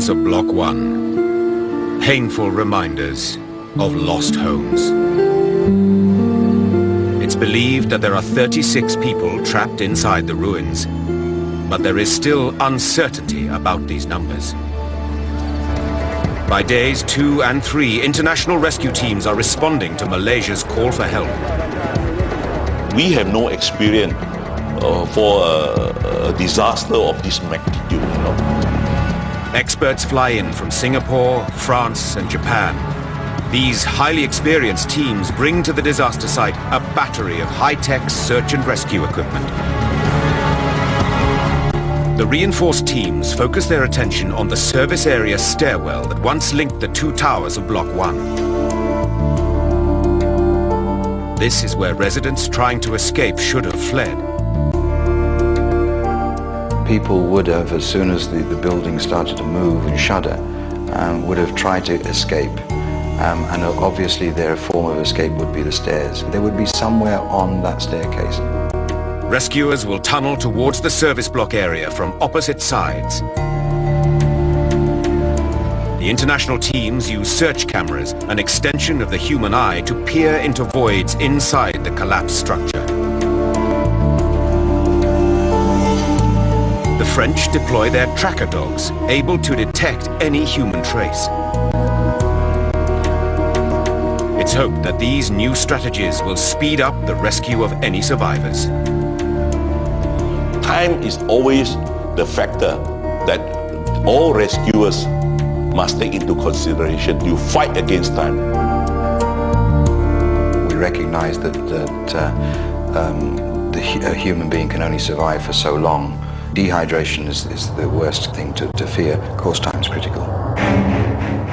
of Block 1. Painful reminders of lost homes. It's believed that there are 36 people trapped inside the ruins, but there is still uncertainty about these numbers. By days 2 and 3, international rescue teams are responding to Malaysia's call for help. We have no experience for a disaster of this magnitude. Experts fly in from Singapore, France and Japan. These highly experienced teams bring to the disaster site a battery of high-tech search and rescue equipment. The reinforced teams focus their attention on the service area stairwell that once linked the 2 towers of Block 1. This is where residents trying to escape should have fled. People would have, as soon as the building started to move and shudder, would have tried to escape. And obviously their form of escape would be the stairs. They would be somewhere on that staircase. Rescuers will tunnel towards the service block area from opposite sides. The international teams use search cameras, an extension of the human eye, to peer into voids inside the collapsed structure. The French deploy their tracker dogs, able to detect any human trace. It's hoped that these new strategies will speed up the rescue of any survivors. Time is always the factor that all rescuers must take into consideration. You fight against time. We recognize that a human being can only survive for so long. Dehydration is the worst thing to fear. Course time is critical.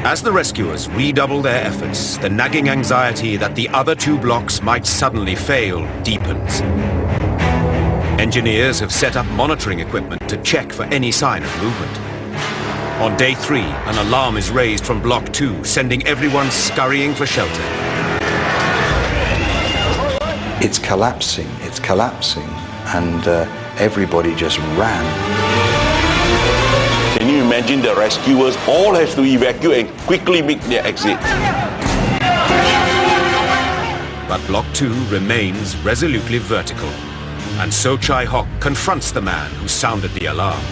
As the rescuers redouble their efforts, the nagging anxiety that the other 2 blocks might suddenly fail deepens. Engineers have set up monitoring equipment to check for any sign of movement. On day 3, an alarm is raised from Block 2, sending everyone scurrying for shelter. It's collapsing, and everybody just ran. Can you imagine the rescuers all have to evacuate and quickly make their exit? But Block 2 remains resolutely vertical, and So Chai Hock confronts the man who sounded the alarm.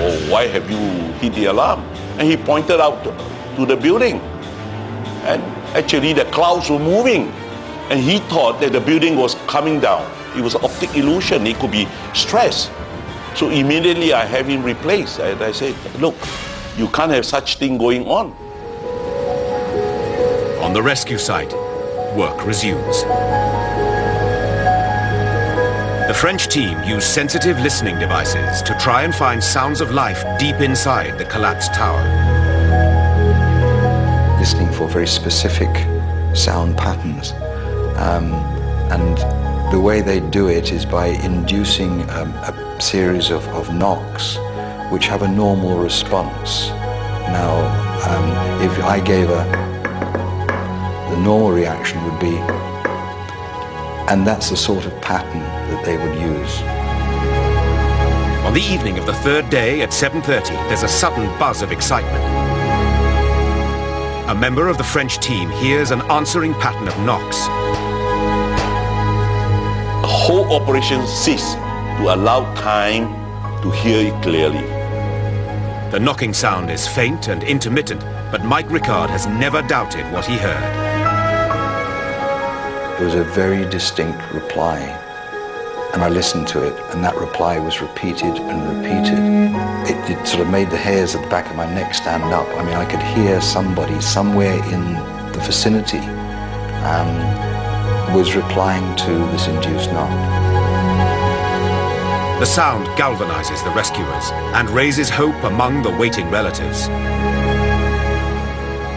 Oh, why have you hit the alarm? And he pointed out to the building. And actually the clouds were moving. And he thought that the building was coming down. It was an optic illusion. It could be stress. So immediately I have him replaced. And I said, look, you can't have such thing going on. On the rescue site, work resumes. The French team use sensitive listening devices to try and find sounds of life deep inside the collapsed tower. Listening for very specific sound patterns. And the way they do it is by inducing a series of knocks which have a normal response. Now, if I gave the normal reaction would be, and that's the sort of pattern that they would use. On the evening of the 3rd day at 7:30, there's a sudden buzz of excitement. A member of the French team hears an answering pattern of knocks. The whole operation ceased to allow time to hear it clearly. The knocking sound is faint and intermittent, but Mike Rickard has never doubted what he heard. It was a very distinct reply, and I listened to it, and that reply was repeated and repeated. It sort of made the hairs at the back of my neck stand up. I mean, I could hear somebody somewhere in the vicinity was replying to this induced knock. The sound galvanizes the rescuers and raises hope among the waiting relatives.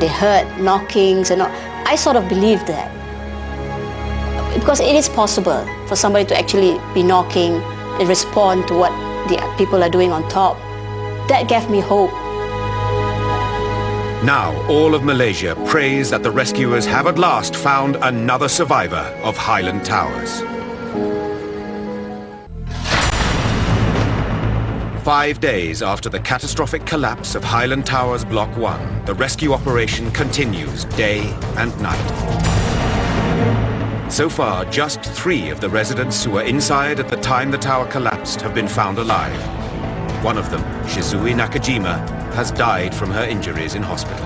They heard knockings and I sort of believed that. Because it is possible for somebody to actually be knocking and respond to what the people are doing on top. That gave me hope. Now, all of Malaysia prays that the rescuers have at last found another survivor of Highland Towers. 5 days after the catastrophic collapse of Highland Towers Block 1, the rescue operation continues day and night. So far, just 3 of the residents who were inside at the time the tower collapsed have been found alive. One of them, Shizui Nakajima, has died from her injuries in hospital.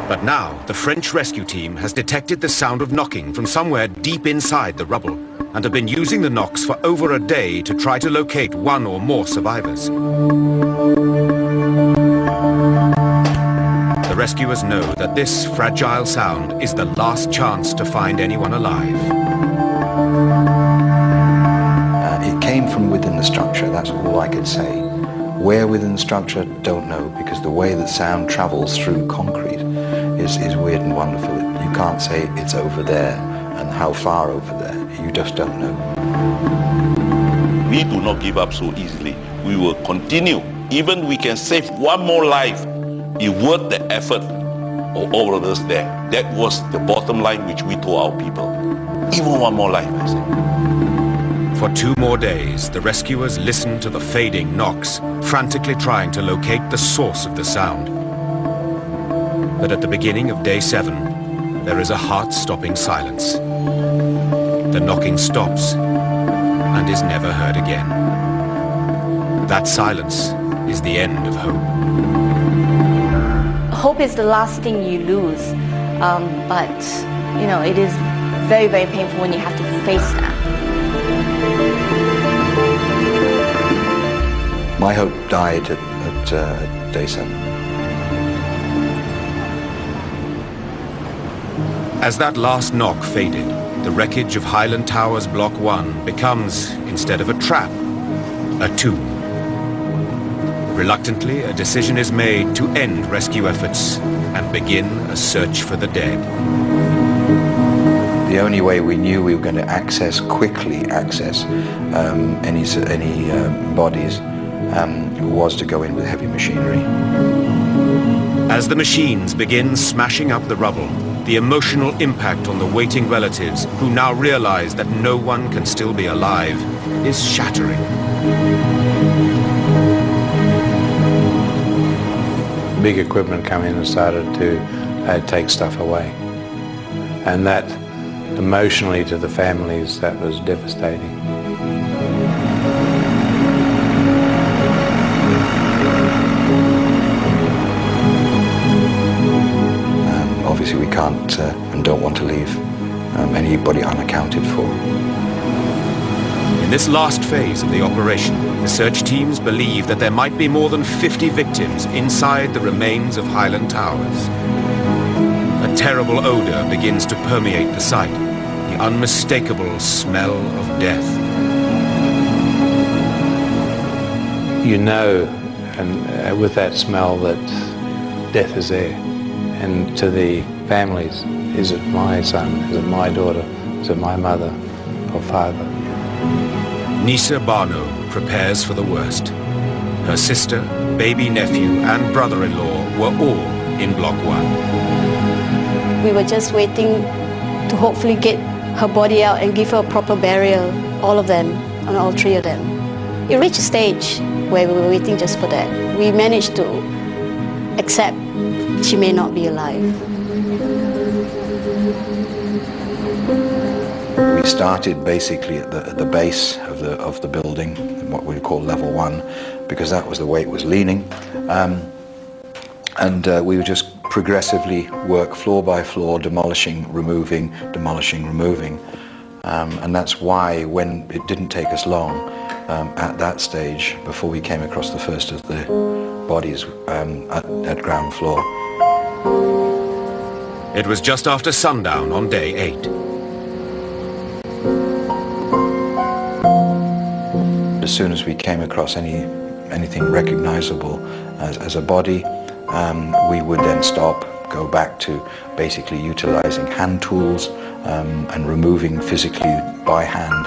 But now, the French rescue team has detected the sound of knocking from somewhere deep inside the rubble and have been using the knocks for over a day to try to locate one or more survivors. The rescuers know that this fragile sound is the last chance to find anyone alive. It came from within the structure, that's all I could say. Where within the structure, don't know, because the way that sound travels through concrete is weird and wonderful. You can't say it's over there and how far over there. You just don't know. We do not give up so easily. We will continue. Even we can save one more life. It's worth the effort of all of us there. That was the bottom line which we told our people. Even one more life, I say. For 2 more days, the rescuers listened to the fading knocks, frantically trying to locate the source of the sound. But at the beginning of day 7, there is a heart-stopping silence. The knocking stops and is never heard again. That silence is the end of hope. Hope is the last thing you lose, but you know, it is very, very painful when you have to face that. My hope died at day 7. As that last knock faded, the wreckage of Highland Towers Block 1 becomes, instead of a trap, a tomb. Reluctantly, a decision is made to end rescue efforts and begin a search for the dead. The only way we knew we were going to quickly access any bodies was to go in with heavy machinery. As the machines begin smashing up the rubble, the emotional impact on the waiting relatives, who now realize that no one can still be alive, is shattering. Big equipment come in and started to take stuff away. And that, emotionally to the families, that was devastating. Obviously we can't and don't want to leave anybody unaccounted for. In this last phase of the operation, the search teams believe that there might be more than 50 victims inside the remains of Highland Towers. A terrible odor begins to permeate the site, the unmistakable smell of death. You know, and with that smell, that death is there. And to the families, is it my son, is it my daughter, is it my mother or father? Nisa Bano prepares for the worst. Her sister, baby nephew and brother-in-law were all in Block 1. We were just waiting to hopefully get her body out and give her a proper burial, all of them, and all 3 of them. It reached a stage where we were waiting just for that. We managed to accept she may not be alive. We started basically at the base of the building, what we call level 1, because that was the way it was leaning. We would just progressively work floor by floor, demolishing, removing, demolishing, removing. And that's why, when it didn't take us long at that stage, before we came across the first of the bodies at ground floor. It was just after sundown on day 8. As soon as we came across anything recognizable as a body, we would then stop, go back to basically utilizing hand tools and removing physically by hand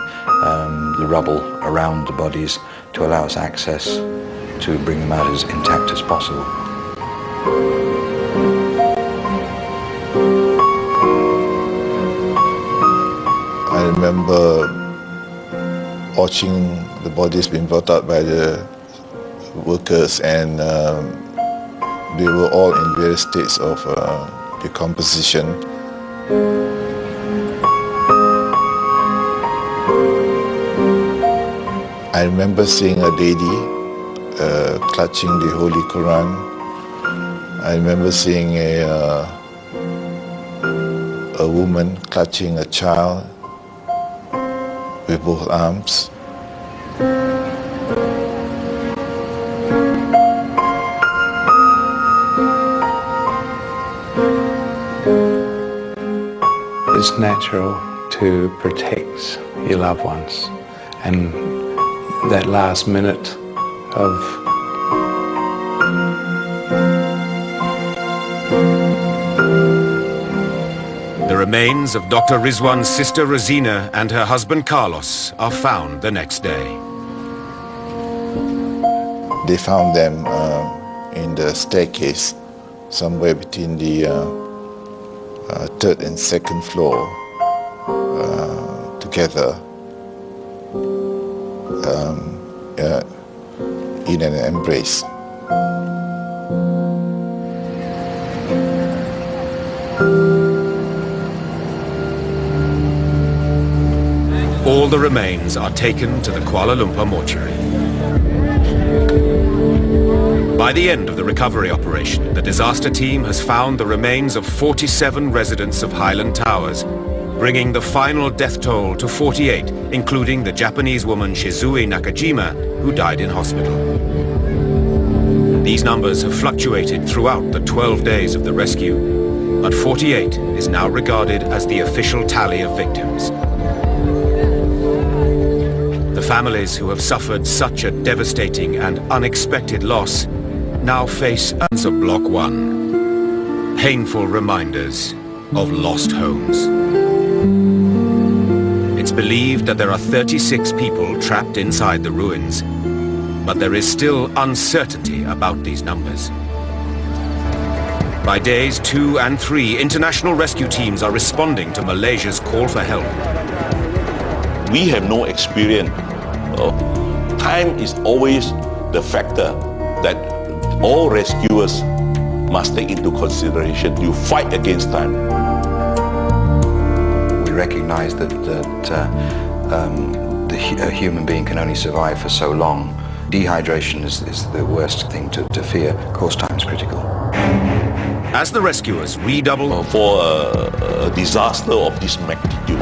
the rubble around the bodies to allow us access to bring them out as intact as possible. I remember watching the bodies being brought out by the workers, and they were all in various states of decomposition. I remember seeing a lady clutching the Holy Quran. I remember seeing a woman clutching a child with both arms. It's natural to protect your loved ones, and that last minute of the remains of Dr. Rizwan's sister Rosina and her husband Carlos are found the next day. They found them in the staircase, somewhere between the third and second floor, together in an embrace. All the remains are taken to the Kuala Lumpur mortuary. By the end of the recovery operation, the disaster team has found the remains of 47 residents of Highland Towers, bringing the final death toll to 48, including the Japanese woman Shizue Nakajima, who died in hospital. These numbers have fluctuated throughout the 12 days of the rescue, but 48 is now regarded as the official tally of victims. The families who have suffered such a devastating and unexpected loss now face ends of Block 1. Painful reminders of lost homes. It's believed that there are 36 people trapped inside the ruins, but there is still uncertainty about these numbers. By days 2 and 3, international rescue teams are responding to Malaysia's call for help. We have no experience. Time is always the factor that all rescuers must take into consideration. You fight against time. We recognize that a human being can only survive for so long. Dehydration is the worst thing to fear. Of course, time is critical. As the rescuers redouble for a disaster of this magnitude,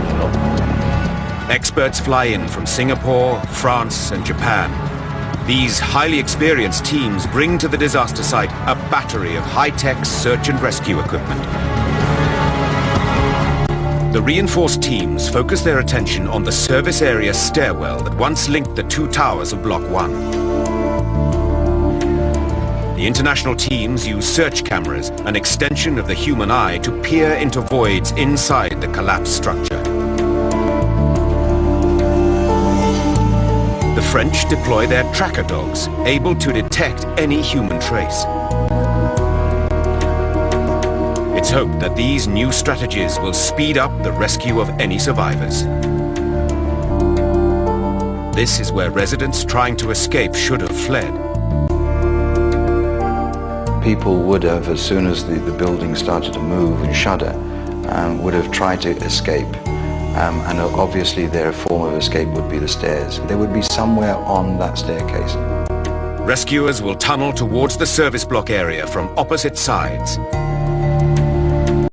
experts fly in from Singapore, France and Japan. These highly experienced teams bring to the disaster site a battery of high-tech search and rescue equipment. The reinforced teams focus their attention on the service area stairwell that once linked the 2 towers of Block 1. The international teams use search cameras, an extension of the human eye, to peer into voids inside the collapsed structure. The French deploy their tracker dogs, able to detect any human trace. It's hoped that these new strategies will speed up the rescue of any survivors. This is where residents trying to escape should have fled. People would have, as soon as the building started to move and shudder, would have tried to escape. And obviously their form of escape would be the stairs. They would be somewhere on that staircase. Rescuers will tunnel towards the service block area from opposite sides.